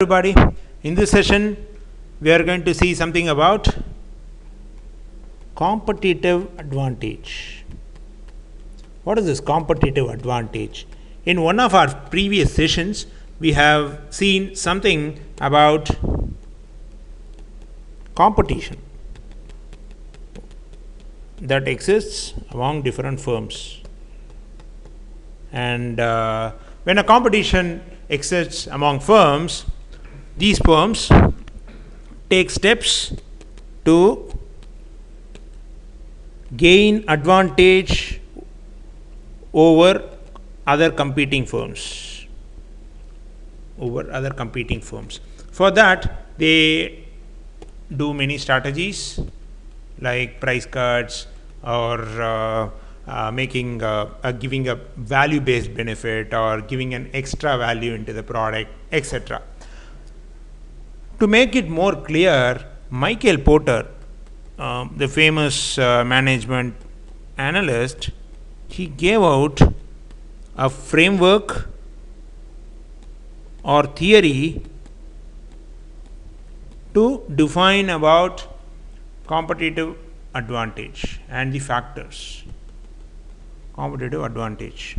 Everybody, in this session we are going to see something about competitive advantage. What is this competitive advantage? In one of our previous sessions we have seen something about competition that exists among different firms, and when a competition exists among firms, these firms take steps to gain advantage over other competing firms. For that, they do many strategies like price cuts or giving a value-based benefit or giving an extra value into the product, etc. To make it more clear, Michael Porter, the famous management analyst, he gave out a framework or theory to define about competitive advantage and the factors. Competitive advantage.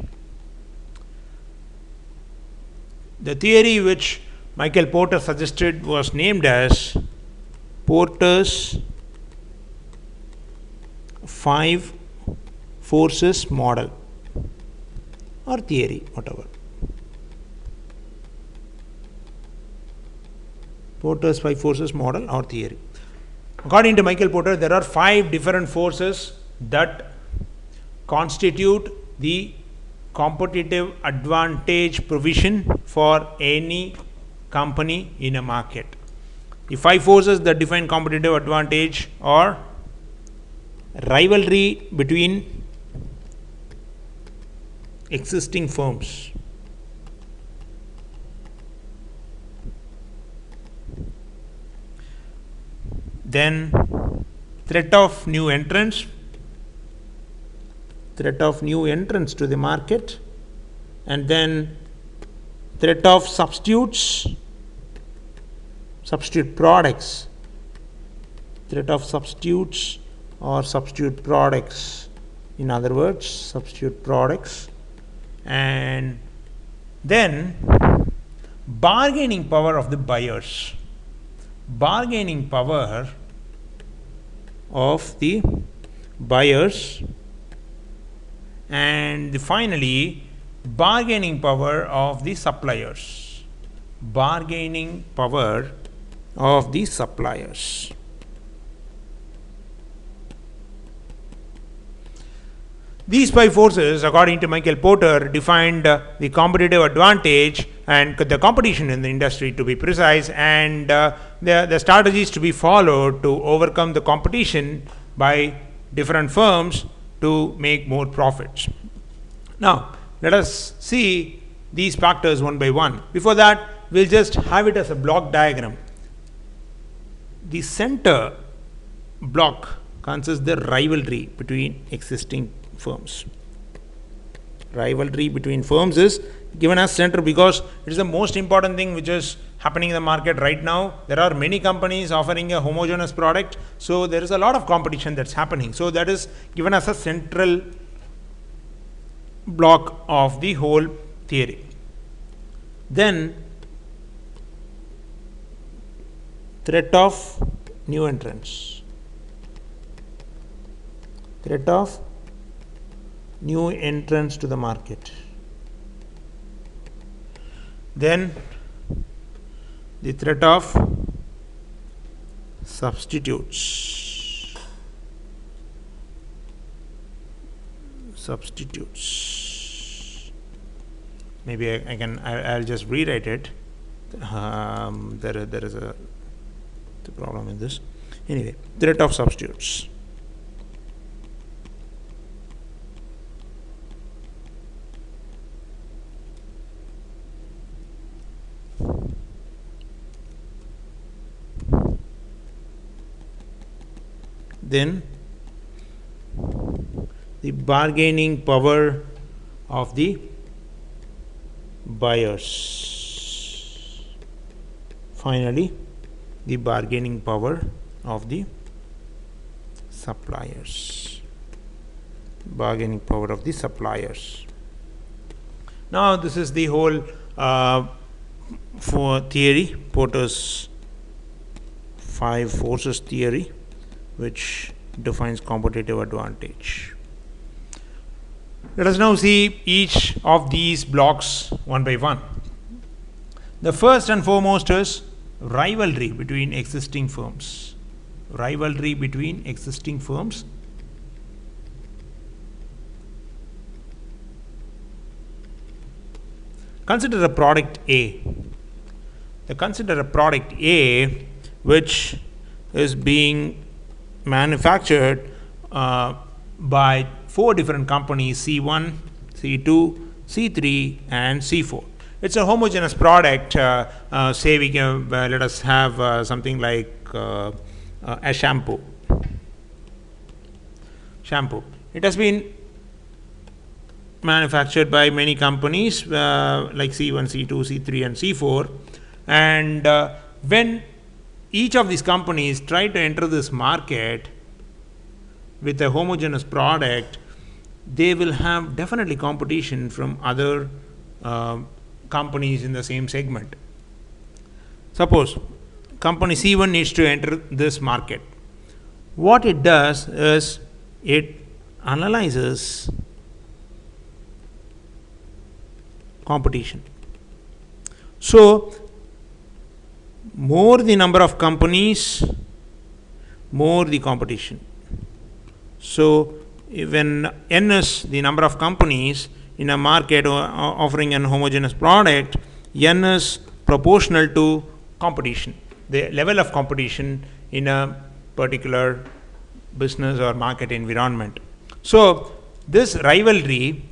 The theory which Michael Porter suggested was named as Porter's 5 forces model or theory, whatever. Porter's 5 forces model or theory. According to Michael Porter, there are 5 different forces that constitute the competitive advantage provision for any company in a market. The 5 forces that define competitive advantage are rivalry between existing firms, then threat of new entrants to the market, and then threat of substitute products, in other words, substitute products, and then bargaining power of the buyers, and finally bargaining power of the suppliers. These 5 forces, according to Michael Porter, defined the competitive advantage and the competition in the industry, to be precise, and the strategies to be followed to overcome the competition by different firms to make more profits. Now, let us see these factors one by one. Before that, we'll just have it as a block diagram. The center block consists the rivalry between existing firms. Rivalry between firms is given as center because it is the most important thing which is happening in the market right now. There are many companies offering a homogeneous product, so there is a lot of competition that's happening. So that is given as a central block of the whole theory. Then threat of new entrants. To the market. Then the threat of substitutes. Maybe I'll just rewrite it. There is a problem in this. Anyway, threat of substitutes. Then the bargaining power of the buyers. Finally, the bargaining power of the suppliers. Bargaining power of the suppliers. Now, this is the whole for theory, Porter's 5 forces theory, which defines competitive advantage. Let us now see each of these blocks one by one. The first and foremost is rivalry between existing firms. Rivalry between existing firms. Consider a product A. Consider a product A which is being manufactured by 4 different companies, C1, C2, C3 and C4. It's a homogeneous product. Say we can let us have something like a shampoo. It has been manufactured by many companies like C1, C2, C3 and C4, and when each of these companies try to enter this market with a homogeneous product, they will have definitely competition from other companies in the same segment. Suppose company C1 needs to enter this market. What it does is it analyzes competition. So, more the number of companies, more the competition. So, when n is the number of companies in a market offering an homogeneous product, n is proportional to competition, the level of competition in a particular business or market environment. So, this rivalry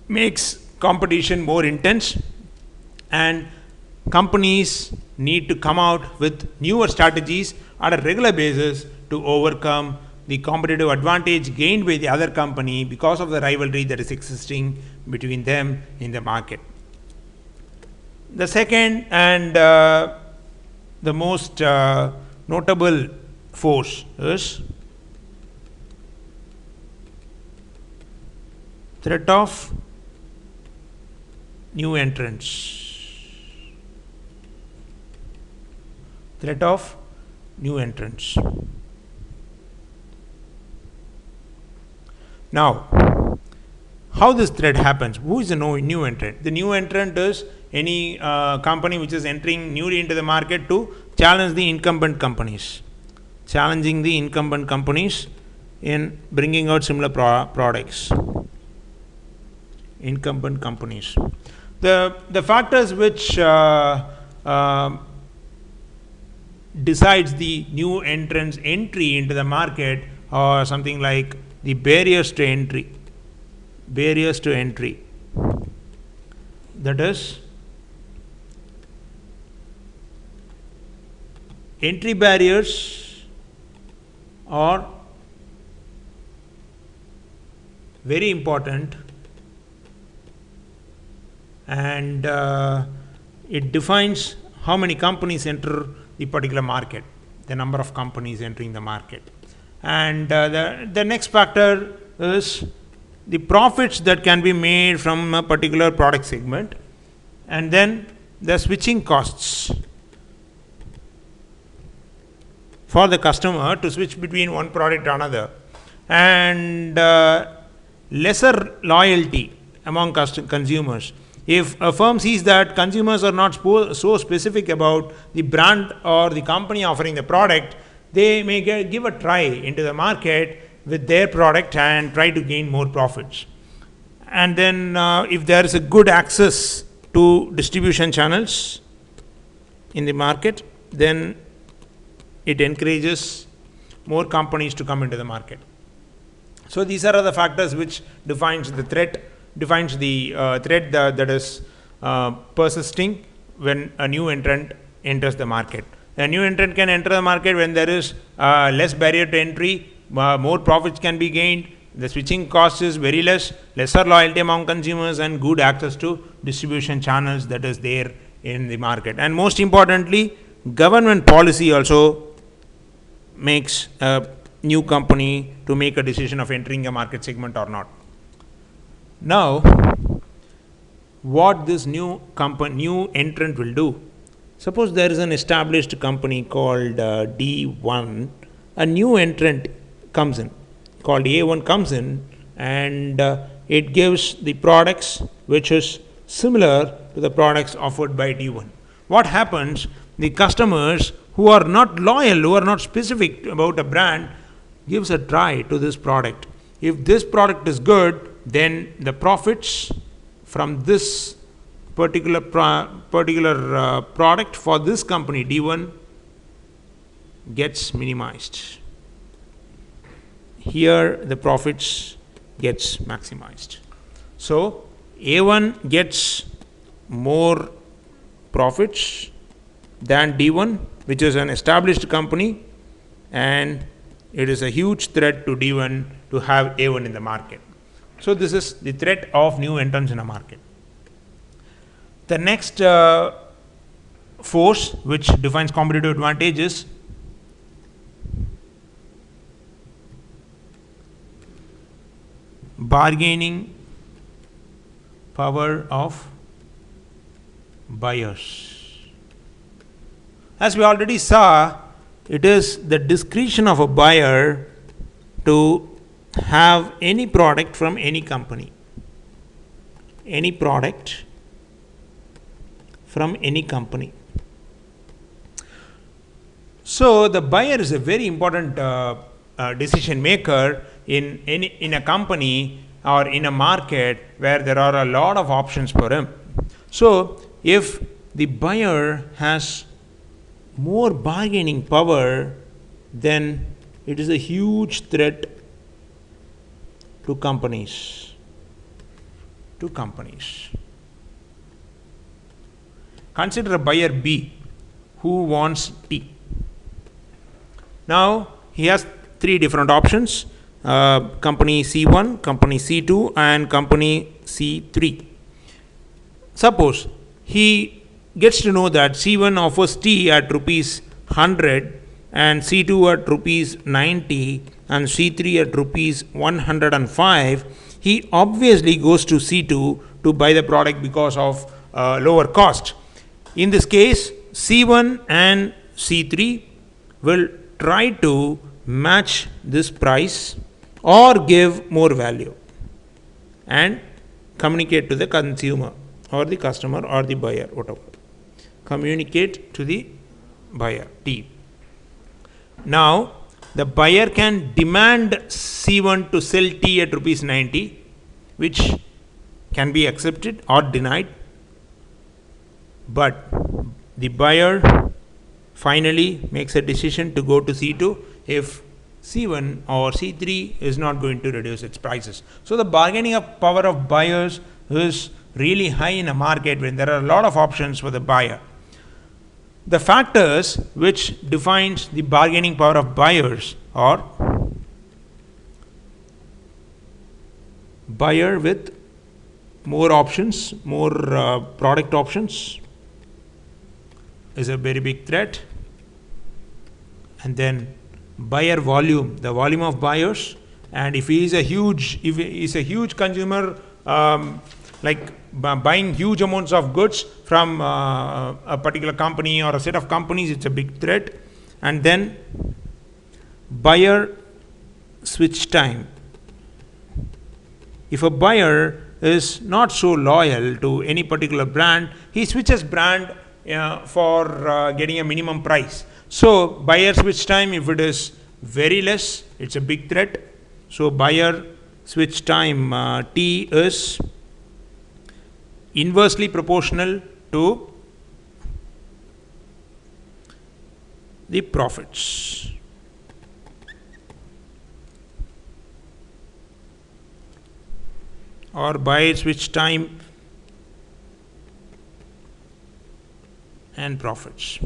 makes competition more intense, and companies need to come out with newer strategies on a regular basis to overcome the competitive advantage gained by the other company because of the rivalry that is existing between them in the market. The second and the most notable force is threat of new entrants. Threat of new entrants. Now, how this threat happens? Who is the new entrant? The new entrant is any company which is entering newly into the market to challenge the incumbent companies. Challenging the incumbent companies in bringing out similar products. Incumbent companies. The factors which decides the new entrant's entry into the market are something like the barriers to entry. Barriers to entry. That is, entry barriers are very important, and it defines how many companies enter the particular market, the number of companies entering the market. And the next factor is the profits that can be made from a particular product segment, and then the switching costs for the customer to switch between one product to another, and lesser loyalty among consumers. If a firm sees that consumers are not so specific about the brand or the company offering the product, they may give a try into the market with their product and try to gain more profits. And then if there is a good access to distribution channels in the market, then it encourages more companies to come into the market. So these are the factors which defines the threat, defines the threat that is persisting when a new entrant enters the market. A new entrant can enter the market when there is less barrier to entry, more profits can be gained, the switching cost is very less, lesser loyalty among consumers, and good access to distribution channels that is there in the market. And most importantly, government policy also makes a new company to make a decision of entering a market segment or not. Now, what this new entrant will do, suppose there is an established company called D1, a new entrant comes in called A1 comes in, and it gives the products which is similar to the products offered by D1. What happens? The customers who are not loyal, who are not specific about a brand, gives a try to this product. If this product is good, then the profits from this particular product for this company D1 gets minimized. Here the profits gets maximized. So A1 gets more profits than D1, which is an established company, and it is a huge threat to D1 to have A1 in the market. So this is the threat of new entrants in a market. The next force which defines competitive advantage is bargaining power of buyers. As we already saw, it is the discretion of a buyer to have any product from any company. Any product from any company. So the buyer is a very important decision maker in a company or in a market where there are a lot of options for him. So if the buyer has more bargaining power, then it is a huge threat to companies. Consider a buyer B who wants tea. Now he has three different options: company C1, company C2, and company C3. Suppose he gets to know that C1 offers tea at rupees 100 and C2 at rupees 90 and C3 at rupees 105. He obviously goes to C2 to buy the product because of lower cost. In this case, C1 and C3 will try to match this price or give more value and communicate to the consumer or the customer or the buyer, whatever. Communicate to the buyer, T. Now, the buyer can demand C1 to sell tea at rupees 90, which can be accepted or denied. But the buyer finally makes a decision to go to C2 if C1 or C3 is not going to reduce its prices. So the bargaining power of buyers is really high in a market when there are a lot of options for the buyer. The factors which defines the bargaining power of buyers are buyer with more options, more product options is a very big threat, and then buyer volume, the volume of buyers, and if he is a huge consumer, like buying huge amounts of goods from a particular company or a set of companies, it's a big threat. And then buyer switch time. If a buyer is not so loyal to any particular brand, he switches brand for getting a minimum price. So buyer switch time, if it is very less, it's a big threat. So buyer switch time T is inversely proportional to the profits. Or buyer switch time and profits.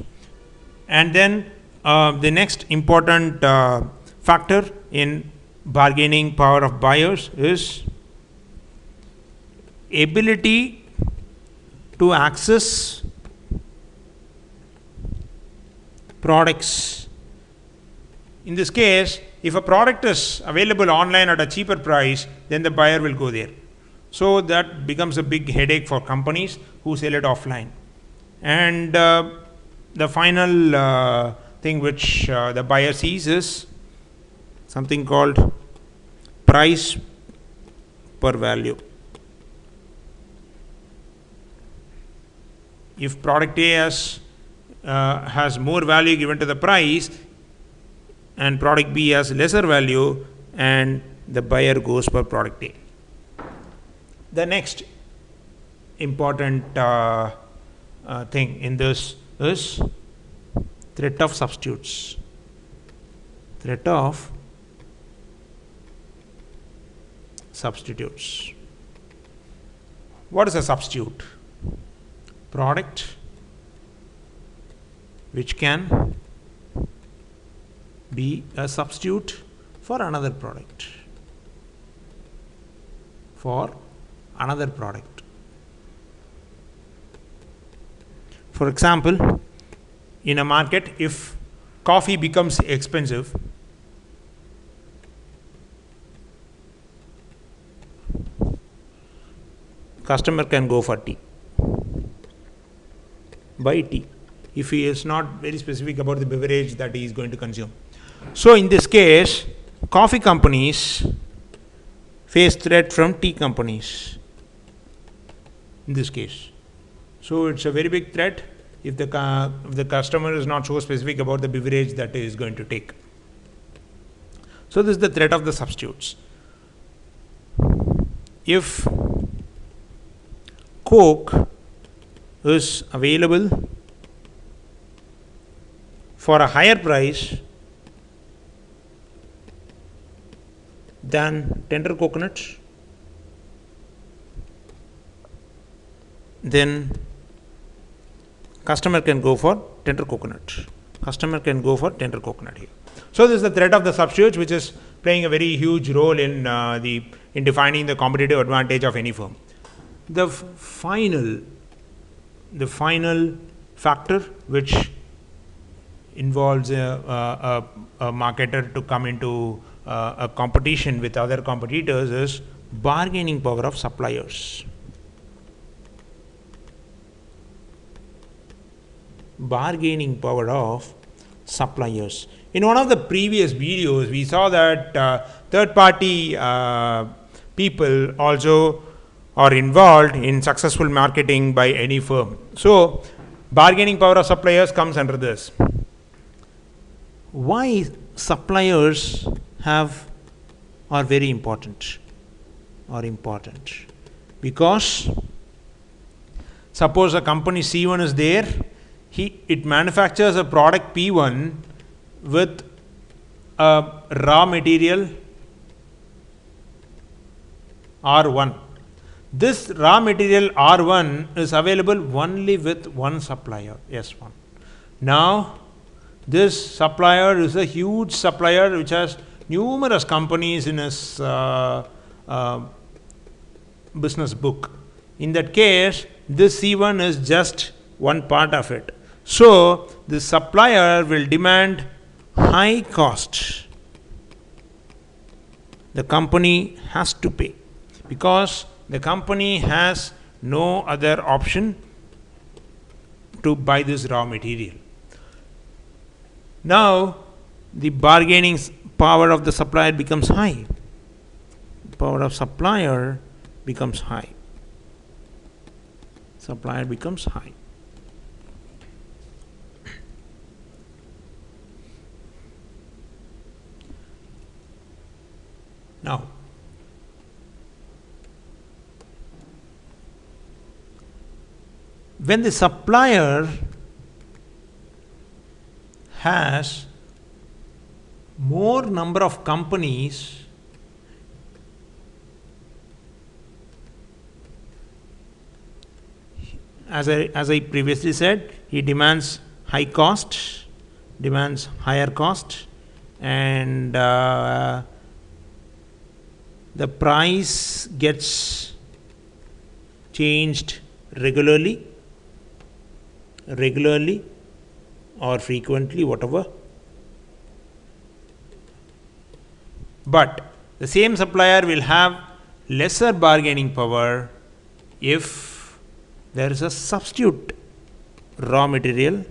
And then the next important factor in bargaining power of buyers is ability to access products. In this case, if a product is available online at a cheaper price, then the buyer will go there. So that becomes a big headache for companies who sell it offline. And the final thing which the buyer sees is something called price per value. If product A has more value given to the price, and product B has lesser value, and the buyer goes for product A. The next important thing in this is threat of substitutes. Threat of substitutes. What is a substitute? Product which can be a substitute for another product. For another product. For example, in a market, if coffee becomes expensive, customer can go for tea. Buy tea, if he is not very specific about the beverage that he is going to consume. So in this case, coffee companies face threat from tea companies in this case. So it's a very big threat if the customer is not so specific about the beverage that he is going to take. So this is the threat of the substitutes. If Coke is available for a higher price than tender coconuts, then customer can go for tender coconut. Customer can go for tender coconut here. So this is the threat of the substitutes, which is playing a very huge role in defining the competitive advantage of any firm. The final factor which involves a marketer to come into a competition with other competitors is bargaining power of suppliers. Bargaining power of suppliers. In one of the previous videos, we saw that third-party people also are involved in successful marketing by any firm. So, bargaining power of suppliers comes under this. Why suppliers are very important? Because suppose a company C1 is there, it manufactures a product P1 with a raw material R1. This raw material R1 is available only with one supplier, S1. Now, this supplier is a huge supplier which has numerous companies in his business book. In that case, this C1 is just one part of it. So, the supplier will demand high cost. The company has to pay because the company has no other option to buy this raw material. Now, the bargaining power of the supplier becomes high. Power of supplier becomes high. Supplier becomes high. Now, when the supplier has more number of companies, as I previously said, he demands high cost, demands higher cost, and the price gets changed regularly, or frequently, whatever. But the same supplier will have lesser bargaining power if there is a substitute raw material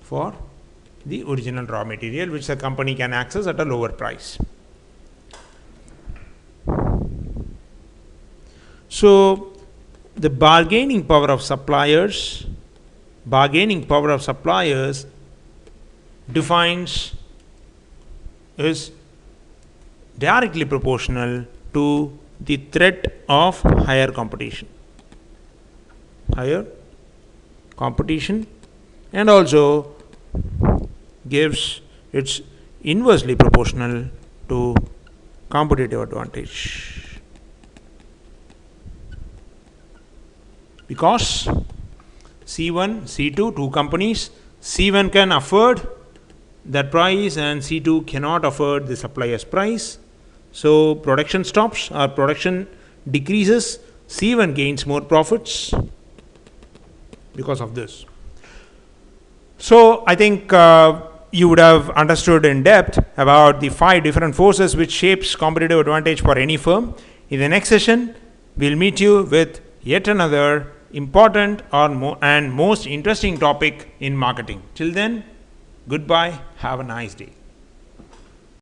for the original raw material, which the company can access at a lower price. So the bargaining power of suppliers defines is directly proportional to the threat of higher competition, and also gives it's inversely proportional to competitive advantage. Because C1, C2, two companies, C1 can afford that price and C2 cannot afford the supplier's price. So production stops or production decreases, C1 gains more profits because of this. So I think you would have understood in depth about the 5 different forces which shapes competitive advantage for any firm. In the next session, we'll meet you with yet another important and most interesting topic in marketing. Till then, goodbye, have a nice day.